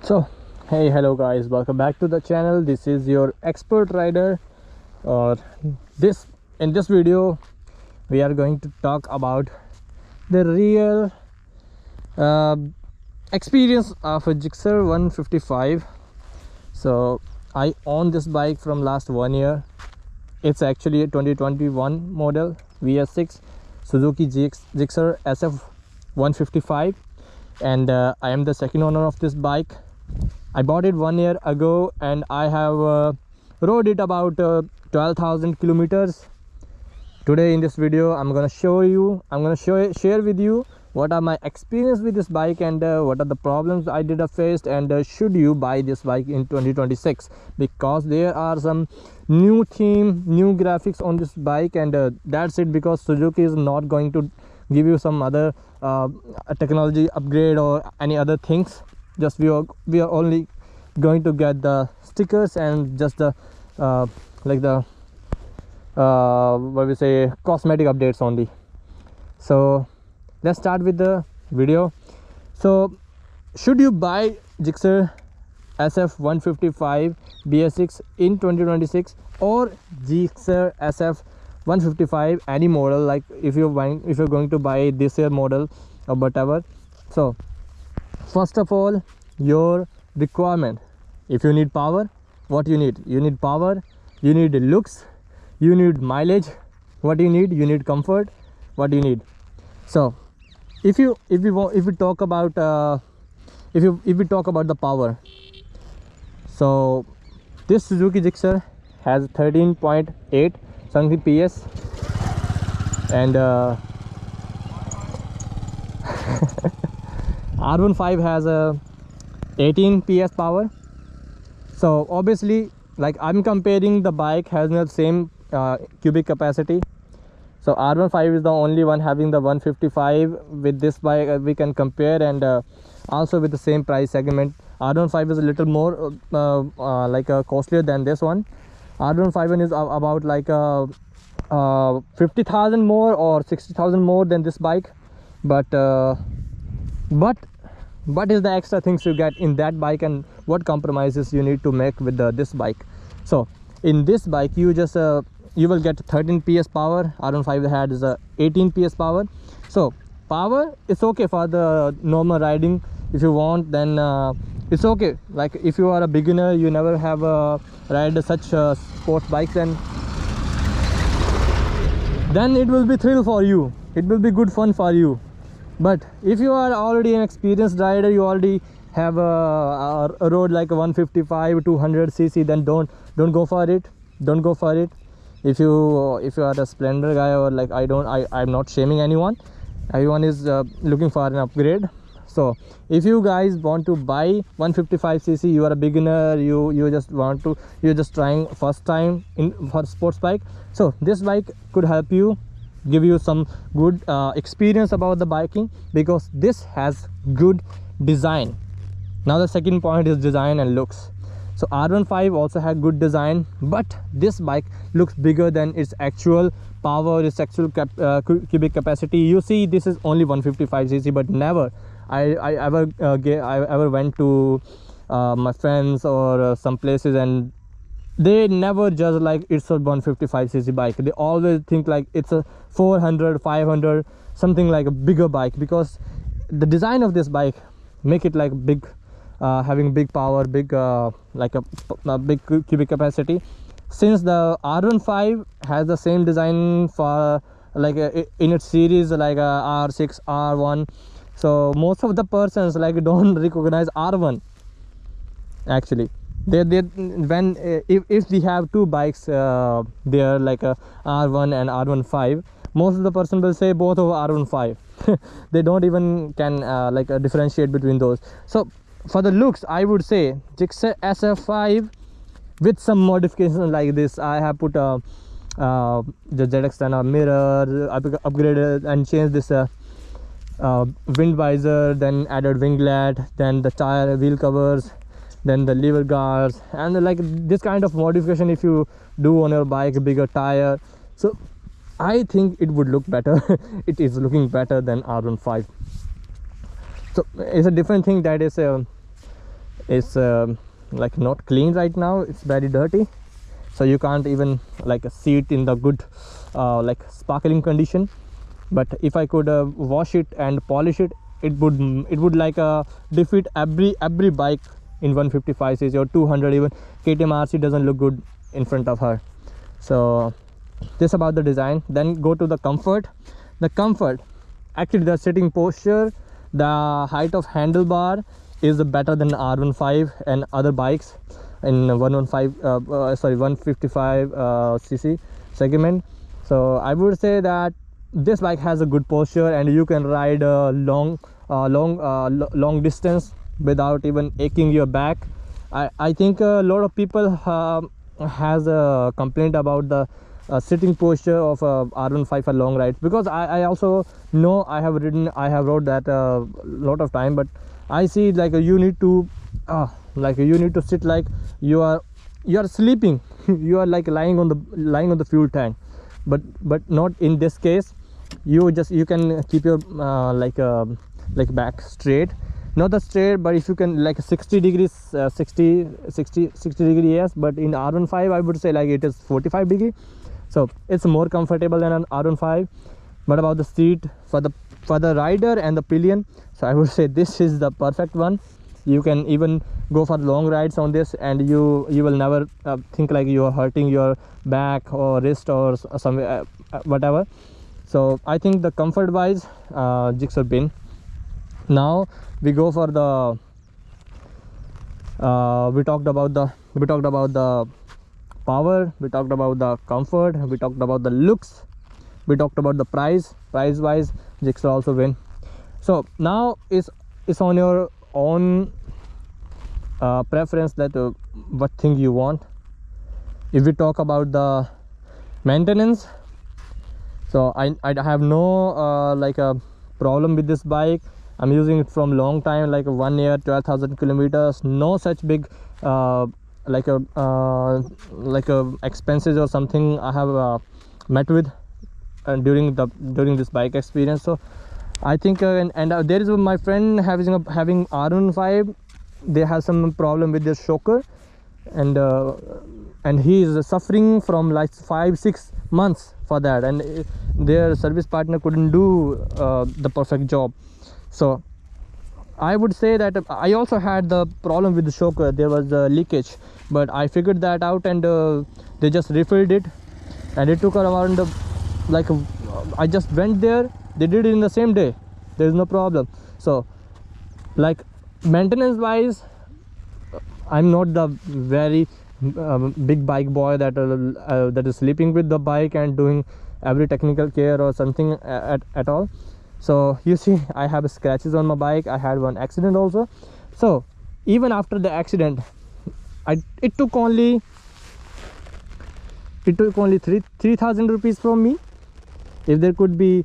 So hey, hello guys, welcome back to the channel. This is your expert rider, or this in this video we are going to talk about the real uh, experience of a Gixxer 155. So I own this bike from last 1 year. It's actually a 2021 model VS6 Suzuki Gixxer SF 155, and I am the second owner of this bike. I bought it 1 year ago and I have rode it about 12,000 kilometers. Today in this video I'm gonna share with you what are my experience with this bike, and what are the problems I did have faced, and should you buy this bike in 2026, because there are some new theme, new graphics on this bike, and that's it, because Suzuki is not going to give you some other technology upgrade or any other things. Just we are only going to get the stickers and just the what we say, cosmetic updates only. So let's start with the video. So should you buy Gixxer SF 155 BS6 in 2026, or Gixxer SF 155 any model, like if you're going to buy this year model or whatever? So first of all, your requirement. If you need power, what you need power, you need looks, you need mileage. What you need comfort. What do you need? So if we talk about the power, so this Suzuki Gixxer has 13.8 something PS, and R15 has a 18 PS power. So obviously, like, I'm comparing the bike has the same cubic capacity. So R15 is the only one having the 155. With this bike we can compare, and also with the same price segment. R15 is a little more costlier than this one. R15 is about like 50,000 more or 60,000 more than this bike, but what is the extra things you get in that bike, and what compromises you need to make with this bike? So in this bike you just you will get 13 PS power. R15 had is a 18 PS power. So power is okay for the normal riding. If you want, then it's okay. Like if you are a beginner, you never have ride such sports bikes, then it will be thrill for you, it will be good fun for you. But if you are already an experienced rider, you already have a road like a 155 200 cc, then don't go for it. If you are a Splendor guy, or like I'm not shaming anyone. Everyone is looking for an upgrade. So if you guys want to buy 155 cc, you are a beginner, you're just trying first time for sports bike, so this bike could help you, give you some good experience about the biking, because this has good design. Now the second point is design and looks. So R15 also had good design, but this bike looks bigger than its actual power, its actual cubic capacity. You see, this is only 155 cc, but never I ever went to my friends or some places, and they never judge like it's a 155 cc bike. They always think like it's a 400 500 something, like a bigger bike, because the design of this bike make it like big, having big power, big like a big cubic capacity. Since the R15 has the same design for like in its series, like R6 R1, so most of the persons like don't recognize R1. Actually, they when if we have two bikes there, like a R1 and R15, most of the person will say both of R15. They don't even can differentiate between those. So for the looks, I would say Gixxer SF5 with some modifications like this. I have put the ZX10 mirror, I upgraded and changed this wind visor, then added winglet, then the tire wheel covers, then the lever guards, and like this kind of modification if you do on your bike, bigger tire. So I think it would look better. It is looking better than R15. So it's a different thing, that is is like not clean right now. It's very dirty, so you can't even like see it in the good like sparkling condition. But if I could wash it and polish it, it would like defeat every bike in 155cc or 200. Even KTM RC doesn't look good in front of her. So this about the design. Then go to the comfort. The comfort, actually the sitting posture, the height of handlebar is better than R15 and other bikes in 155cc segment. So I would say that this bike has a good posture, and you can ride a long distance without even aching your back. I think a lot of people has a complaint about the sitting posture of R15 for long rides, because I also know, I have rode that a lot of time, but I see like you need to sit like you are sleeping. You are like lying on the fuel tank, but not in this case. You can keep your like back straight, not the straight, but if you can like 60 degrees 60 degree, yes. But in R15 I would say like it is 45 degree, so it's more comfortable than an R15. But about the seat for the rider and the pillion, so I would say this is the perfect one. You can even go for long rides on this, and you will never think like you are hurting your back or wrist or some whatever. So I think the comfort wise, Gixxer bin. Now we go for the we talked about the power, we talked about the comfort, we talked about the looks, we talked about the price wise. Gixxer also win. So now it's on your own preference that what thing you want. If we talk about the maintenance, so I have no like a problem with this bike. I'm using it from long time, like 1 year, 12,000 kilometers. No such big like a expenses or something I have met with during this bike experience. So I think and there is my friend having R15. They have some problem with their shocker, and he is suffering from like 5-6 months for that, and their service partner couldn't do the perfect job. So I would say that I also had the problem with the shocker. There was a leakage, but I figured that out, and they just refilled it, and it took around like I just went there, they did it in the same day. There is no problem. So like maintenance wise, I'm not the very big bike boy that is sleeping with the bike and doing every technical care or something at all. So you see, I have scratches on my bike. I had one accident also. So even after the accident, it took only 3,000 rupees from me. If there would be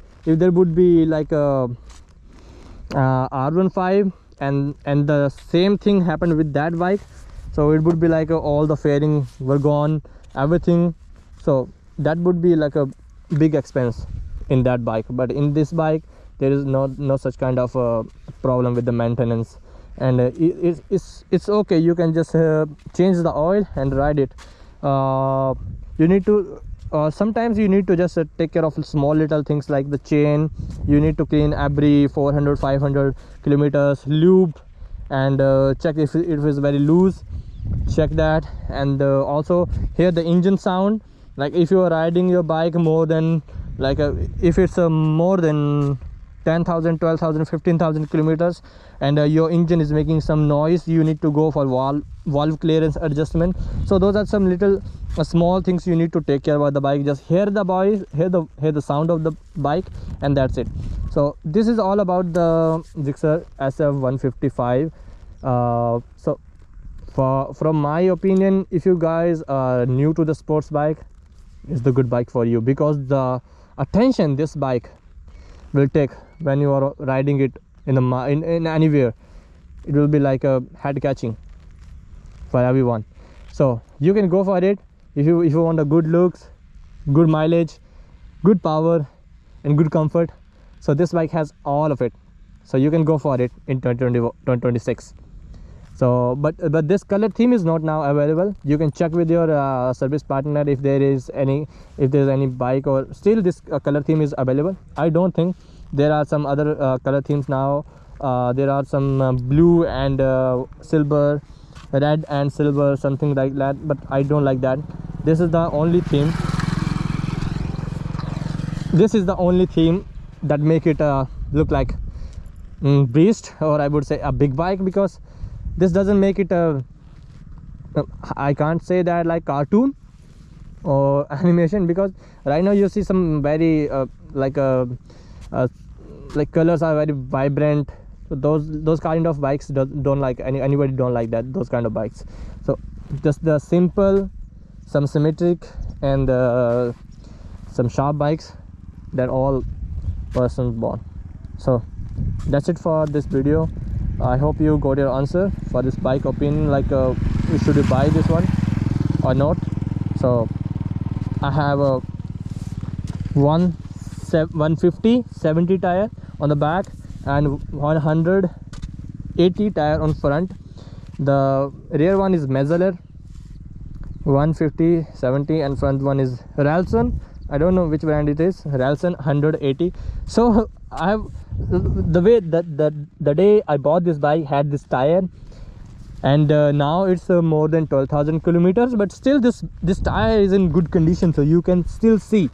like a R15 and the same thing happened with that bike, so it would be like all the fairing were gone, everything. So that would be like a big expense in that bike. But in this bike there is no such kind of problem with the maintenance, and it's okay. You can just change the oil and ride it. You need to sometimes you need to just take care of small little things like the chain. You need to clean every 400-500 kilometers, lube, and check if it is very loose, check that. And also hear the engine sound. Like if you are riding your bike more than like if it's more than 10,000, 12,000, 15,000 kilometers, and your engine is making some noise, you need to go for valve clearance adjustment. So those are some little small things you need to take care about the bike. Just hear the sound of the bike, and that's it. So this is all about the Gixxer SF155. So from my opinion, if you guys are new to the sports bike, it's the good bike for you, because the attention this bike will take when you are riding it in anywhere, it will be like a head catching for everyone. So you can go for it if you want a good looks, good mileage, good power, and good comfort. So this bike has all of it, so you can go for it in 2026. So but this color theme is not now available. You can check with your service partner if there's any bike or still this color theme is available. I don't think. There are some other color themes now. There are some blue and silver, red and silver, something like that, but I don't like that. This is the only theme. This is the only theme that make it look like beast, or I would say a big bike, because this doesn't make it I can't say that like cartoon or animation, because right now you see some very like colors are very vibrant. So those kind of bikes don't like anybody don't like that, those kind of bikes. So just the simple, some symmetric and some sharp bikes that all persons born. So that's it for this video. I hope you got your answer for this bike opinion, like should you buy this one or not. So I have a 150 70 tire on the back and 180 tire on front. The rear one is Metzeler 150 70 and front one is Ralston. I don't know which brand it is. Ralston 180. So I have the way that the day I bought this bike had this tire, and now it's more than 12,000 kilometers, but still this tire is in good condition. So you can still see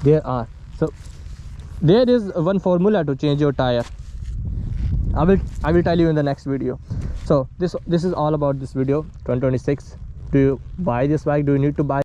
there are. So there is one formula to change your tire. I will tell you in the next video. So this is all about this video 2026. Do you buy this bike? Do you need to buy